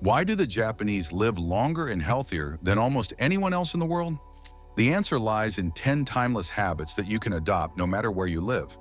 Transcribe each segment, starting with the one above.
Why do the Japanese live longer and healthier than almost anyone else in the world? The answer lies in 10 timeless habits that you can adopt no matter where you live.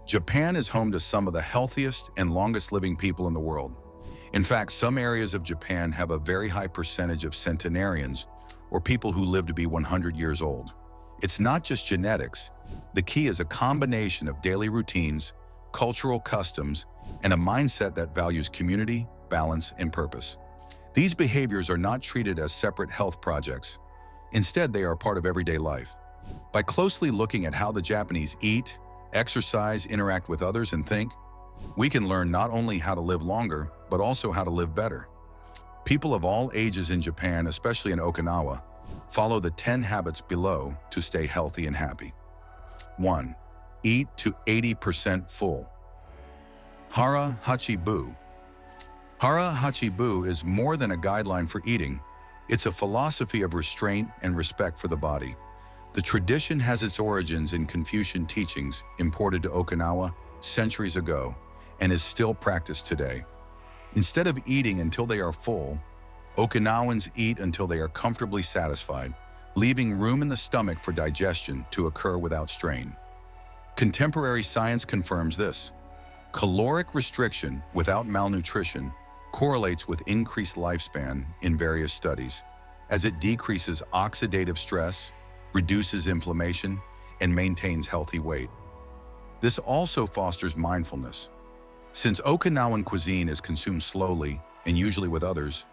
Japan is home to some of the healthiest and longest-living people in the world. In fact, some areas of Japan have a very high percentage of centenarians, or people who live to be 100 years old. It's not just genetics. The key is a combination of daily routines, cultural customs, and a mindset that values community, balance, and purpose. These behaviors are not treated as separate health projects. Instead, they are part of everyday life. By closely looking at how the Japanese eat, exercise, interact with others, and think, we can learn not only how to live longer, but also how to live better. People of all ages in Japan, especially in Okinawa, follow the 10 habits below to stay healthy and happy. 1. Eat to 80% full. Hara Hachi Bu. Hara Hachi Bu is more than a guideline for eating. It's a philosophy of restraint and respect for the body. The tradition has its origins in Confucian teachings imported to Okinawa centuries ago and is still practiced today. Instead of eating until they are full, Okinawans eat until they are comfortably satisfied, leaving room in the stomach for digestion to occur without strain. Contemporary science confirms this. Caloric restriction without malnutrition correlates with increased lifespan in various studies, as it decreases oxidative stress, reduces inflammation, and maintains healthy weight. This also fosters mindfulness. Since Okinawan cuisine is consumed slowly and usually with others,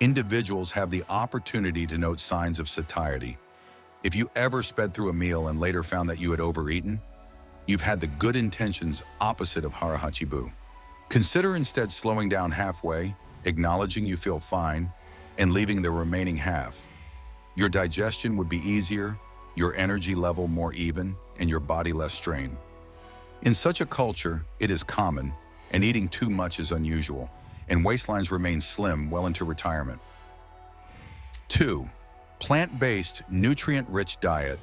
individuals have the opportunity to note signs of satiety. If you ever sped through a meal and later found that you had overeaten, you've had the good intentions opposite of Hara Hachi Bu. Consider instead slowing down halfway, acknowledging you feel fine, and leaving the remaining half. Your digestion would be easier, your energy level more even, and your body less strained. In such a culture, it is common, and eating too much is unusual, and waistlines remain slim well into retirement. 2. Plant-based, nutrient-rich diet.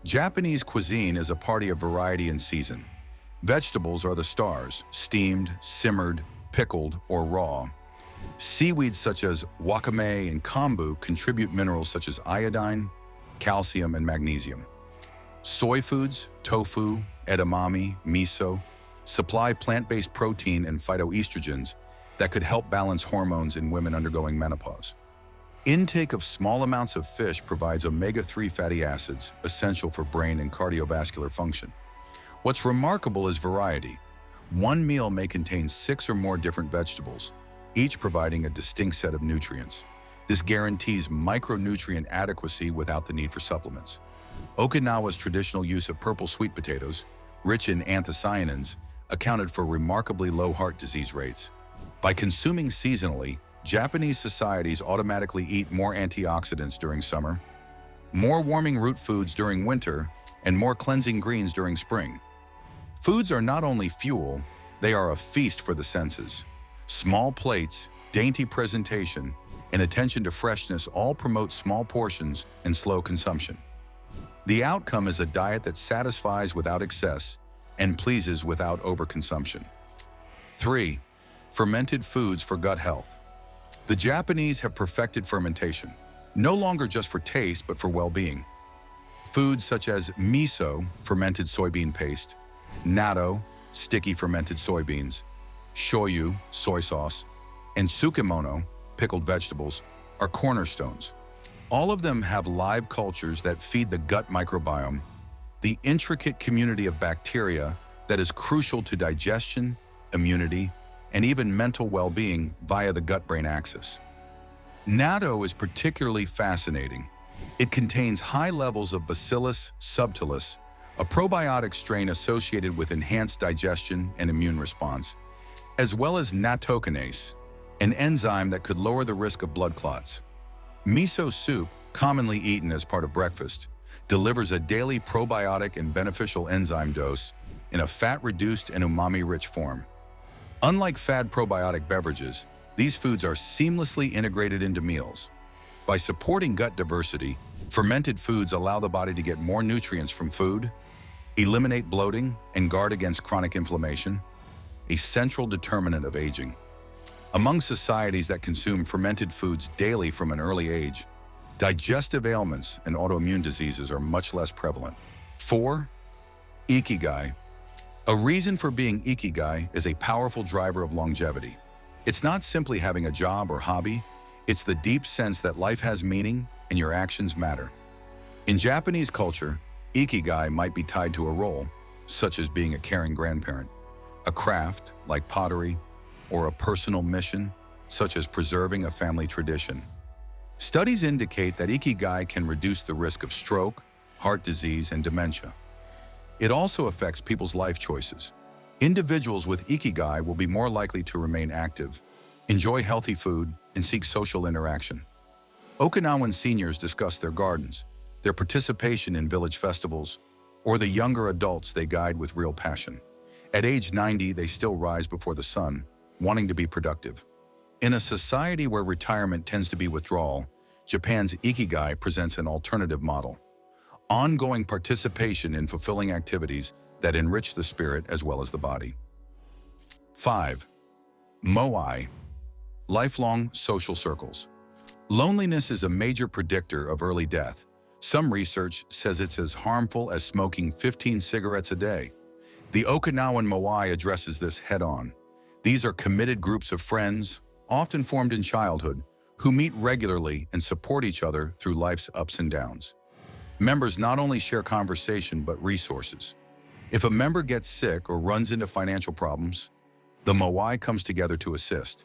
Japanese cuisine is a party of variety and season. Vegetables are the stars, steamed, simmered, pickled, or raw. Seaweeds such as wakame and kombu contribute minerals such as iodine, calcium, and magnesium. Soy foods, tofu, edamame, miso, supply plant-based protein and phytoestrogens that could help balance hormones in women undergoing menopause. Intake of small amounts of fish provides omega-3 fatty acids, essential for brain and cardiovascular function. What's remarkable is variety. One meal may contain 6 or more different vegetables, each providing a distinct set of nutrients. This guarantees micronutrient adequacy without the need for supplements. Okinawa's traditional use of purple sweet potatoes, rich in anthocyanins, accounted for remarkably low heart disease rates. By consuming seasonally, Japanese societies automatically eat more antioxidants during summer, more warming root foods during winter, and more cleansing greens during spring. Foods are not only fuel, they are a feast for the senses. Small plates, dainty presentation, and attention to freshness all promote small portions and slow consumption. The outcome is a diet that satisfies without excess and pleases without overconsumption. 3. Fermented foods for gut health. The Japanese have perfected fermentation, no longer just for taste but for well-being. Foods such as miso, fermented soybean paste, natto, sticky fermented soybeans, shoyu, soy sauce, and tsukemono, pickled vegetables, are cornerstones. All of them have live cultures that feed the gut microbiome, the intricate community of bacteria that is crucial to digestion, immunity, and even mental well-being via the gut-brain axis. Natto is particularly fascinating. It contains high levels of Bacillus subtilis, a probiotic strain associated with enhanced digestion and immune response, as well as nattokinase, an enzyme that could lower the risk of blood clots. Miso soup, commonly eaten as part of breakfast, delivers a daily probiotic and beneficial enzyme dose in a fat-reduced and umami-rich form. Unlike fad probiotic beverages, these foods are seamlessly integrated into meals. By supporting gut diversity, fermented foods allow the body to get more nutrients from food, eliminate bloating, and guard against chronic inflammation, a central determinant of aging. Among societies that consume fermented foods daily from an early age, digestive ailments and autoimmune diseases are much less prevalent. 4. Ikigai. A reason for being Ikigai is a powerful driver of longevity. It's not simply having a job or hobby, it's the deep sense that life has meaning and your actions matter. In Japanese culture, Ikigai might be tied to a role, such as being a caring grandparent, a craft, like pottery, or a personal mission, such as preserving a family tradition. Studies indicate that Ikigai can reduce the risk of stroke, heart disease, and dementia. It also affects people's life choices. Individuals with Ikigai will be more likely to remain active, enjoy healthy food, and seek social interaction. Okinawan seniors discuss their gardens, their participation in village festivals, or the younger adults they guide with real passion. At age 90, they still rise before the sun, wanting to be productive. In a society where retirement tends to be withdrawal, Japan's Ikigai presents an alternative model. Ongoing participation in fulfilling activities that enrich the spirit as well as the body. 5. Moai. Lifelong social circles. Loneliness is a major predictor of early death. Some research says it's as harmful as smoking 15 cigarettes a day. The Okinawan Moai addresses this head-on. These are committed groups of friends, often formed in childhood, who meet regularly and support each other through life's ups and downs. Members not only share conversation but resources. If a member gets sick or runs into financial problems, the Moai comes together to assist.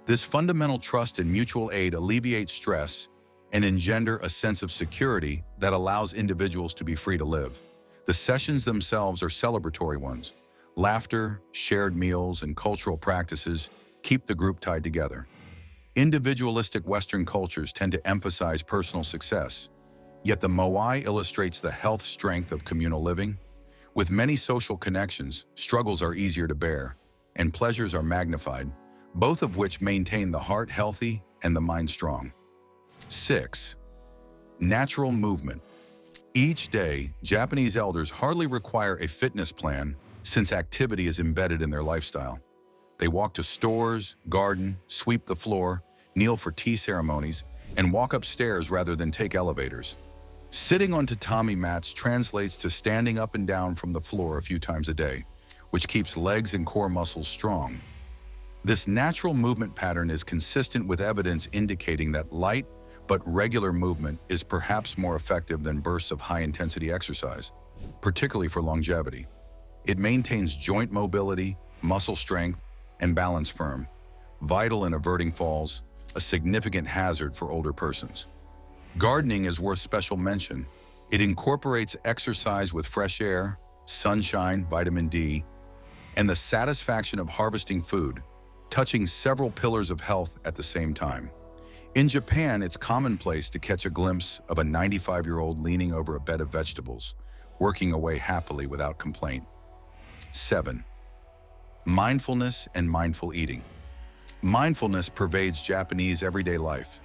This fundamental trust and mutual aid alleviates stress and engender a sense of security that allows individuals to be free to live. The sessions themselves are celebratory ones. Laughter, shared meals, and cultural practices keep the group tied together. Individualistic Western cultures tend to emphasize personal success, yet the Moai illustrates the health strength of communal living. With many social connections, struggles are easier to bear, and pleasures are magnified, both of which maintain the heart healthy and the mind strong. 6. Natural movement. Each day, Japanese elders hardly require a fitness plan since activity is embedded in their lifestyle. They walk to stores, garden, sweep the floor, kneel for tea ceremonies, and walk upstairs rather than take elevators. Sitting on tatami mats translates to standing up and down from the floor a few times a day, which keeps legs and core muscles strong. This natural movement pattern is consistent with evidence indicating that light but regular movement is perhaps more effective than bursts of high-intensity exercise, particularly for longevity. It maintains joint mobility, muscle strength, and balance firm, vital in averting falls, a significant hazard for older persons. Gardening is worth special mention. It incorporates exercise with fresh air, sunshine, vitamin D, and the satisfaction of harvesting food, touching several pillars of health at the same time. In Japan, it's commonplace to catch a glimpse of a 95-year-old leaning over a bed of vegetables, working away happily without complaint. 7. Mindfulness and mindful eating. Mindfulness pervades Japanese everyday life.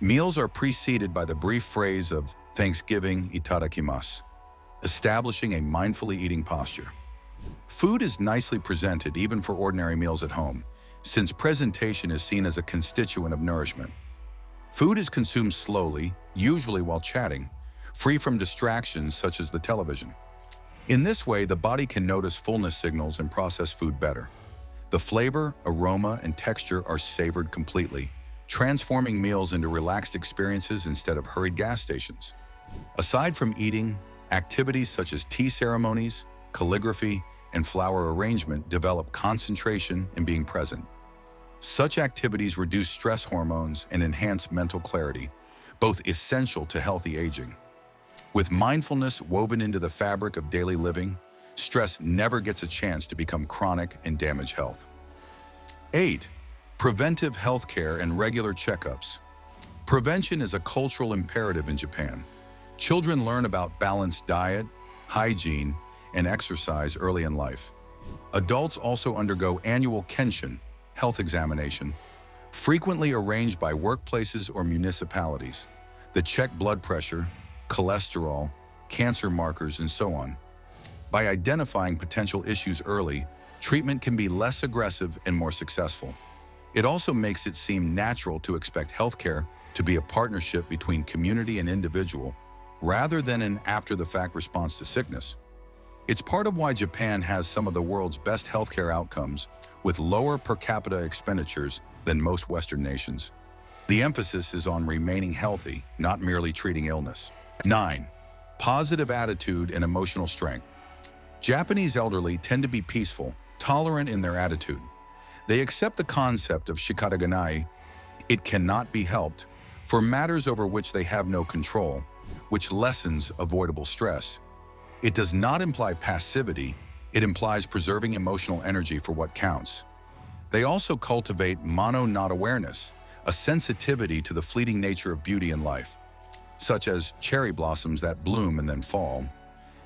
Meals are preceded by the brief phrase of Thanksgiving itadakimasu, establishing a mindfully eating posture. Food is nicely presented even for ordinary meals at home, since presentation is seen as a constituent of nourishment. Food is consumed slowly, usually while chatting, free from distractions such as the television. In this way, the body can notice fullness signals and process food better. The flavor, aroma, and texture are savored completely, transforming meals into relaxed experiences instead of hurried gas stations. Aside from eating, activities such as tea ceremonies, calligraphy, and flower arrangement develop concentration and being present. Such activities reduce stress hormones and enhance mental clarity, both essential to healthy aging. With mindfulness woven into the fabric of daily living, stress never gets a chance to become chronic and damage health. 8. Preventive healthcare and regular checkups. Prevention is a cultural imperative in Japan. Children learn about balanced diet, hygiene, and exercise early in life. Adults also undergo annual kenshin, health examination, frequently arranged by workplaces or municipalities, that check blood pressure, cholesterol, cancer markers, and so on. By identifying potential issues early, treatment can be less aggressive and more successful. It also makes it seem natural to expect healthcare to be a partnership between community and individual, rather than an after-the-fact response to sickness. It's part of why Japan has some of the world's best healthcare outcomes, with lower per capita expenditures than most Western nations. The emphasis is on remaining healthy, not merely treating illness. 9. Positive attitude and emotional strength. Japanese elderly tend to be peaceful, tolerant in their attitude. They accept the concept of shikataganai, it cannot be helped, for matters over which they have no control, which lessens avoidable stress. It does not imply passivity, it implies preserving emotional energy for what counts. They also cultivate mono-not awareness, a sensitivity to the fleeting nature of beauty in life, such as cherry blossoms that bloom and then fall.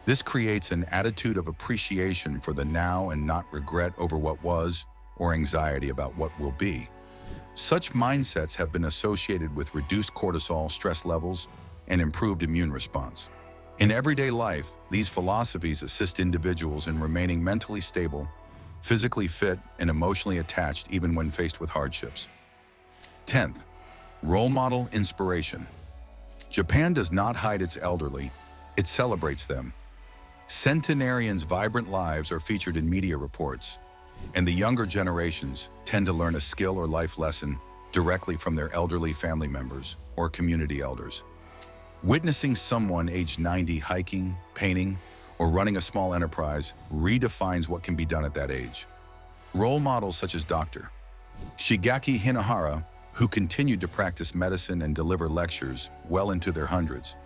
This creates an attitude of appreciation for the now and not regret over what was or anxiety about what will be. Such mindsets have been associated with reduced cortisol stress levels and improved immune response. In everyday life, these philosophies assist individuals in remaining mentally stable, physically fit, and emotionally attached even when faced with hardships. 10th, role model inspiration. Japan does not hide its elderly, it celebrates them. Centenarians' vibrant lives are featured in media reports, and the younger generations tend to learn a skill or life lesson directly from their elderly family members or community elders. Witnessing someone aged 90 hiking, painting, or running a small enterprise redefines what can be done at that age. Role models such as Dr. Shigaki Hinahara, who continued to practice medicine and deliver lectures well into their hundreds,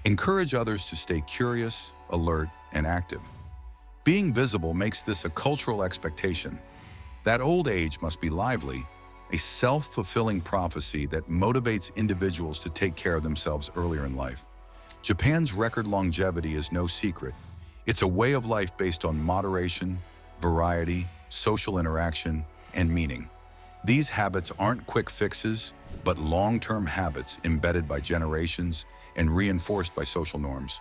encourage others to stay curious, alert, and active. Being visible makes this a cultural expectation. That old age must be lively, a self-fulfilling prophecy that motivates individuals to take care of themselves earlier in life. Japan's record longevity is no secret. It's a way of life based on moderation, variety, social interaction, and meaning. These habits aren't quick fixes, but long-term habits embedded by generations and reinforced by social norms.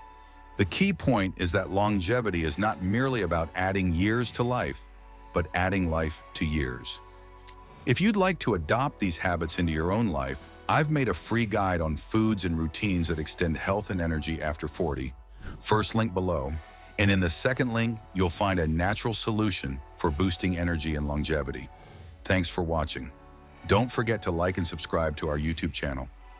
The key point is that longevity is not merely about adding years to life, but adding life to years. If you'd like to adopt these habits into your own life, I've made a free guide on foods and routines that extend health and energy after 40. First link below, and in the second link, you'll find a natural solution for boosting energy and longevity. Thanks for watching. Don't forget to like and subscribe to our YouTube channel.